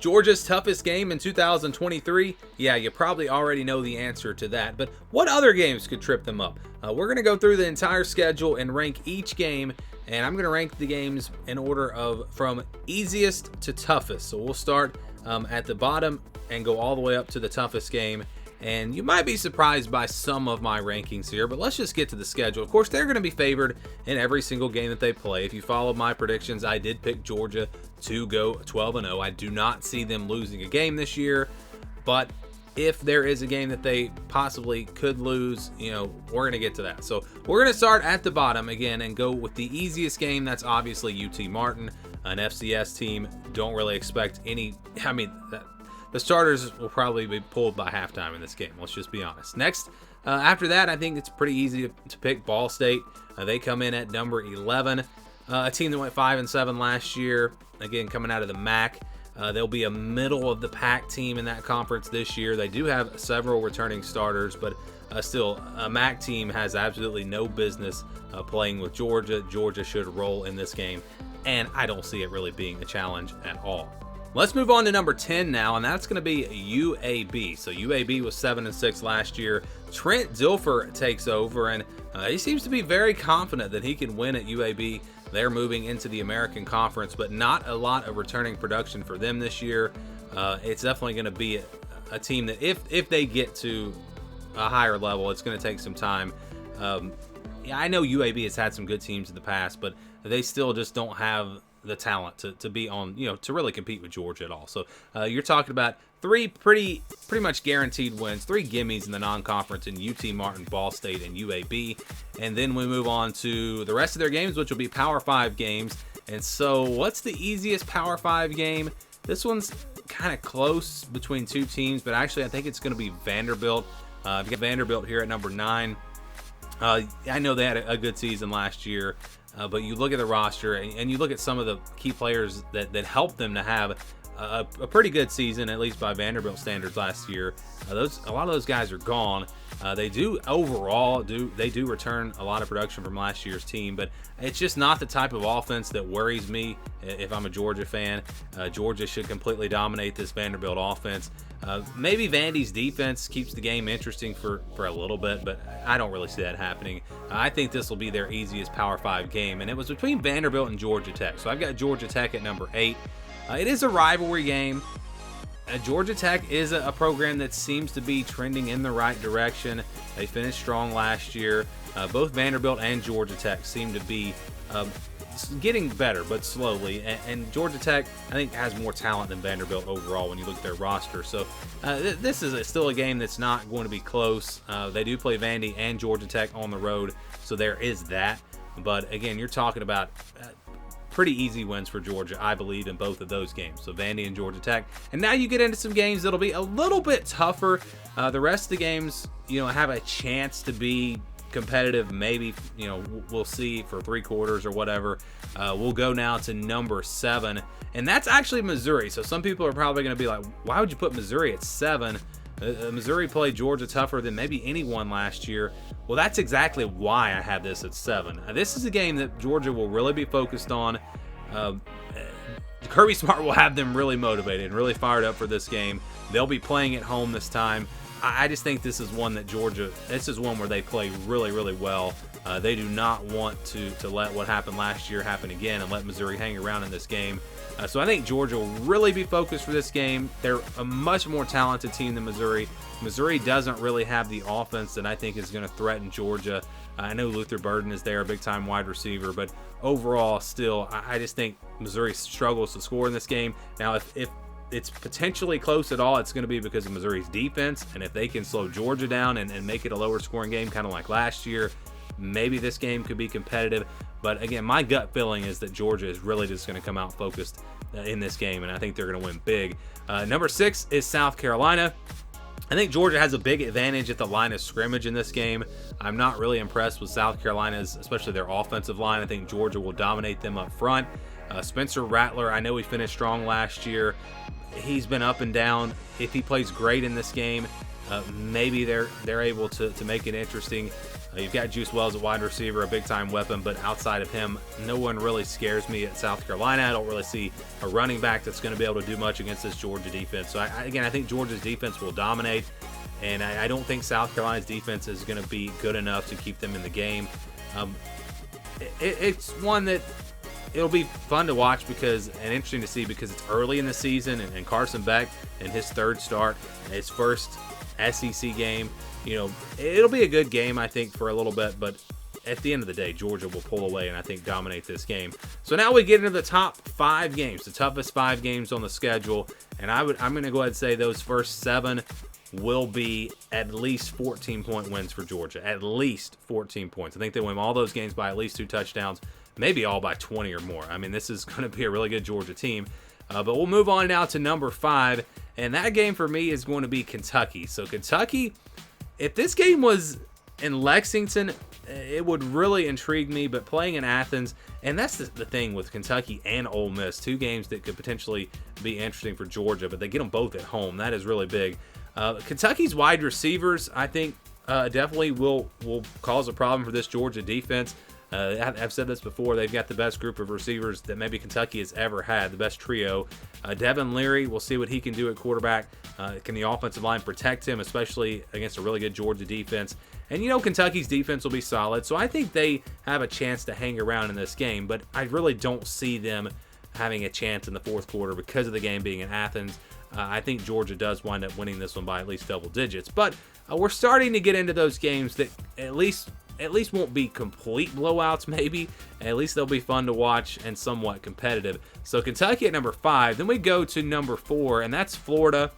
Georgia's toughest game in 2023? Yeah, you probably already know the answer to that, but what other games could trip them up? We're going to go through the entire schedule and rank each game, and I'm going to rank the games in order of from easiest to toughest. So we'll start at the bottom and go all the way up to the toughest game. And you might be surprised by some of my rankings here, but let's just get to the schedule. Of course, they're going to be favored in every single game that they play. If you followed my predictions, I did pick Georgia to go 12-0. I do not see them losing a game this year, but if there is a game that they possibly could lose, we're going to get to that. So we're going to start at the bottom again and go with the easiest game. That's obviously UT Martin, an FCS team. Don't really expect any, the starters will probably be pulled by halftime in this game. Let's just be honest. Next, after that, I think it's pretty easy to pick Ball State. They come in at number 11, a team that went 5-7 last year. Again, coming out of the MAC. They'll be a middle of the pack team in that conference this year. They do have several returning starters, but still, a MAC team has absolutely no business playing with Georgia. Georgia should roll in this game, and I don't see it really being a challenge at all. Let's move on to number 10 now, and that's going to be UAB. So UAB was 7-6 last year. Trent Dilfer takes over, and he seems to be very confident that he can win at UAB. They're moving into the American Conference, but not a lot of returning production for them this year. It's definitely going to be a team that if they get to a higher level, it's going to take some time. I know UAB has had some good teams in the past, but they still just don't have the talent to be on, to really compete with Georgia at all. So you're talking about three pretty much guaranteed wins, 3 gimmies in the non-conference in UT Martin, Ball State, and UAB. And then we move on to the rest of their games, which will be Power 5 games. And so what's the easiest Power 5 game? This one's kind of close between 2 teams, but actually I think it's going to be Vanderbilt. You've got Vanderbilt here at number 9. I know they had a good season last year. But you look at the roster and you look at some of the key players that helped them to have a pretty good season, at least by Vanderbilt standards last year. A lot of those guys are gone. They do return a lot of production from last year's team, but it's just not the type of offense that worries me if I'm a Georgia fan. Georgia should completely dominate this Vanderbilt offense. Maybe Vandy's defense keeps the game interesting for a little bit, but I don't really see that happening. I think this will be their easiest Power 5 game, and it was between Vanderbilt and Georgia Tech. So I've got Georgia Tech at number 8. It is a rivalry game. Georgia Tech is a program that seems to be trending in the right direction. They finished strong last year. Both Vanderbilt and Georgia Tech seem to be getting better, but slowly. And Georgia Tech, I think, has more talent than Vanderbilt overall when you look at their roster. So this is still a game that's not going to be close. They do play Vandy and Georgia Tech on the road, so there is that. But again, you're talking about pretty easy wins for Georgia, I believe, in both of those games. So Vandy and Georgia Tech. And now you get into some games that'll be a little bit tougher. The rest of the games, have a chance to be competitive. Maybe, we'll see for 3 quarters or whatever. We'll go now to number 7, and that's actually Missouri. So some people are probably going to be like, why would you put Missouri at 7? Missouri played Georgia tougher than maybe anyone last year. Well, that's exactly why I have this at 7. This is a game that Georgia will really be focused on. Kirby Smart will have them really motivated and really fired up for this game. They'll be playing at home this time. I just think this is one that this is one where they play really, really well. They do not want to let what happened last year happen again and let Missouri hang around in this game. So I think Georgia will really be focused for this game. They're a much more talented team than Missouri. Missouri doesn't really have the offense that I think is going to threaten Georgia. I know Luther Burden is there, a big-time wide receiver, but overall, still, I just think Missouri struggles to score in this game. Now, if it's potentially close at all, it's going to be because of Missouri's defense, and if they can slow Georgia down and make it a lower-scoring game, kind of like last year, maybe this game could be competitive. But again, my gut feeling is that Georgia is really just going to come out focused in this game, and I think they're going to win big. Number 6 is South Carolina. I think Georgia has a big advantage at the line of scrimmage in this game. I'm not really impressed with South Carolina's, especially their offensive line. I think Georgia will dominate them up front. Spencer Rattler, I know he finished strong last year. He's been up and down. If he plays great in this game, maybe they're able to make it interesting. You've got Juice Wells at wide receiver, a big-time weapon, but outside of him, no one really scares me at South Carolina. I don't really see a running back that's going to be able to do much against this Georgia defense. So, I think Georgia's defense will dominate, and I don't think South Carolina's defense is going to be good enough to keep them in the game. It's one that it'll be fun to watch and interesting to see because it's early in the season, and Carson Beck in his third start, his first SEC game. It'll be a good game, I think, for a little bit, but at the end of the day, Georgia will pull away and I think dominate this game. So now we get into the top 5 games, the toughest 5 games on the schedule, and I'm going to go ahead and say those first 7 will be at least 14-point wins for Georgia. At least 14 points. I think they win all those games by at least 2 touchdowns, maybe all by 20 or more. I mean, this is going to be a really good Georgia team. But we'll move on now to number 5, and that game for me is going to be Kentucky. So Kentucky, if this game was in Lexington, it would really intrigue me, but playing in Athens, and that's the thing with Kentucky and Ole Miss, 2 games that could potentially be interesting for Georgia, but they get them both at home. That is really big. Kentucky's wide receivers, I think, definitely will cause a problem for this Georgia defense. I've said this before. They've got the best group of receivers that maybe Kentucky has ever had, the best trio. Devin Leary, we'll see what he can do at quarterback. Can the offensive line protect him, especially against a really good Georgia defense? And Kentucky's defense will be solid, so I think they have a chance to hang around in this game, but I really don't see them having a chance in the fourth quarter because of the game being in Athens. I think Georgia does wind up winning this one by at least double digits, but we're starting to get into those games that at least won't be complete blowouts, maybe. At least they'll be fun to watch and somewhat competitive. So Kentucky at number 5. Then we go to number 4, and that's Florida.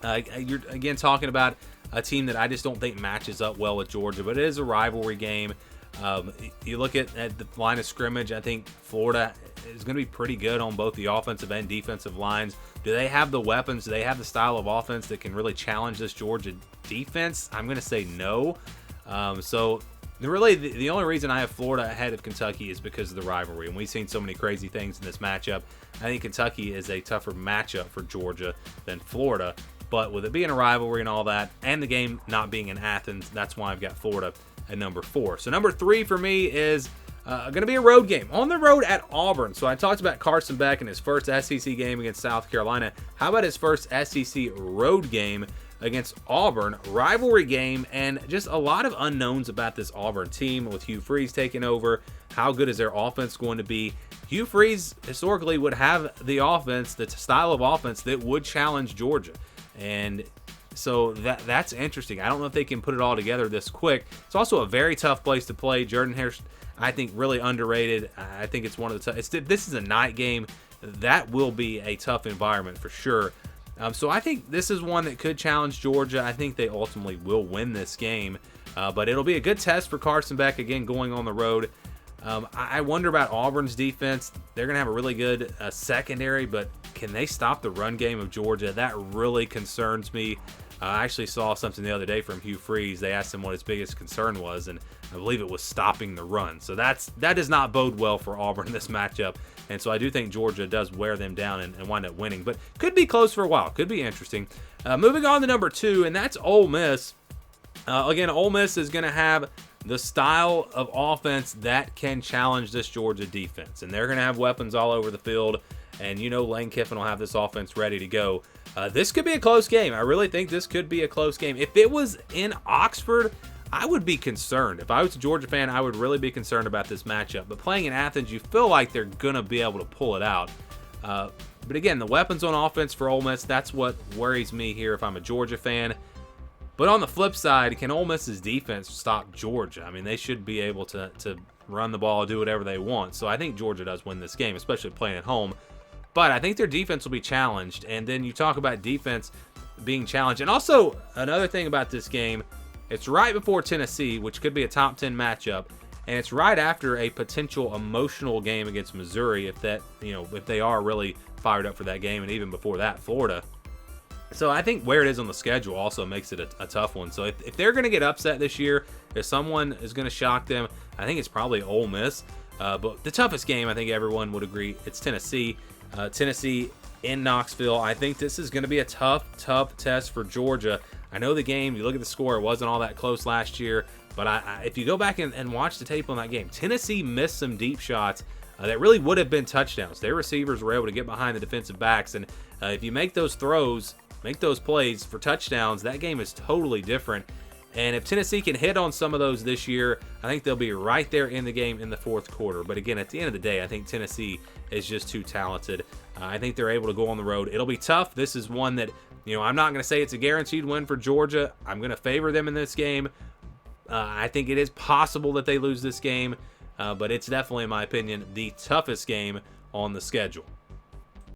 You're again talking about a team that I just don't think matches up well with Georgia, but it is a rivalry game. You look at the line of scrimmage, I think Florida is going to be pretty good on both the offensive and defensive lines. Do they have the weapons? Do they have the style of offense that can really challenge this Georgia defense? I'm going to say no. So really, the only reason I have Florida ahead of Kentucky is because of the rivalry, and we've seen so many crazy things in this matchup. I think Kentucky is a tougher matchup for Georgia than Florida, but with it being a rivalry and all that, and the game not being in Athens, that's why I've got Florida at number 4. So number 3 for me is going to be a road game, on the road at Auburn. So I talked about Carson Beck in his first SEC game against South Carolina. How about his first SEC road game against Auburn? Rivalry game, and just a lot of unknowns about this Auburn team with Hugh Freeze taking over. How good is their offense going to be? Hugh Freeze historically would have the offense, the style of offense that would challenge Georgia, and so that's interesting. I don't know if they can put it all together this quick. It's also a very tough place to play. Jordan-Hare, I think, really underrated. I think it's one of the tough. This is a night game. That will be a tough environment for sure. So I think this is one that could challenge Georgia. I think they ultimately will win this game, but it'll be a good test for Carson Beck, again, going on the road. I wonder about Auburn's defense. They're going to have a really good secondary, but can they stop the run game of Georgia? That really concerns me. I actually saw something the other day from Hugh Freeze. They asked him what his biggest concern was, and I believe it was stopping the run. So that does not bode well for Auburn in this matchup. And so I do think Georgia does wear them down and wind up winning. But could be close for a while. Could be interesting. Moving on to number 2, and that's Ole Miss. Again, Ole Miss is going to have the style of offense that can challenge this Georgia defense. And they're going to have weapons all over the field. And Lane Kiffin will have this offense ready to go. This could be a close game. I really think this could be a close game. If it was in Oxford, I would be concerned. If I was a Georgia fan, I would really be concerned about this matchup. But playing in Athens, you feel like they're going to be able to pull it out. But again, the weapons on offense for Ole Miss, that's what worries me here if I'm a Georgia fan. But on the flip side, can Ole Miss's defense stop Georgia? I mean, they should be able to run the ball, do whatever they want. So I think Georgia does win this game, especially playing at home. But I think their defense will be challenged. And then you talk about defense being challenged. And also, another thing about this game, it's right before Tennessee, which could be a top 10 matchup. And it's right after a potential emotional game against Missouri, if they are really fired up for that game, and even before that, Florida. So I think where it is on the schedule also makes it a tough one. So if they're going to get upset this year, if someone is going to shock them, I think it's probably Ole Miss. But the toughest game, I think everyone would agree, it's Tennessee. Tennessee in Knoxville. I think this is going to be a tough test for Georgia. I know the game, you look at the score, it wasn't all that close last year, but if you go back and watch the tape on that game, Tennessee missed some deep shots that really would have been touchdowns. Their receivers were able to get behind the defensive backs, and if you make those throws, make those plays for touchdowns, that game is totally different. And if Tennessee can hit on some of those this year, I think they'll be right there in the game in the fourth quarter. But again, at the end of the day, I think Tennessee is just too talented. I think they're able to go on the road. It'll be tough. This is one that, I'm not going to say it's a guaranteed win for Georgia. I'm going to favor them in this game. I think it is possible that they lose this game, but it's definitely, in my opinion, the toughest game on the schedule.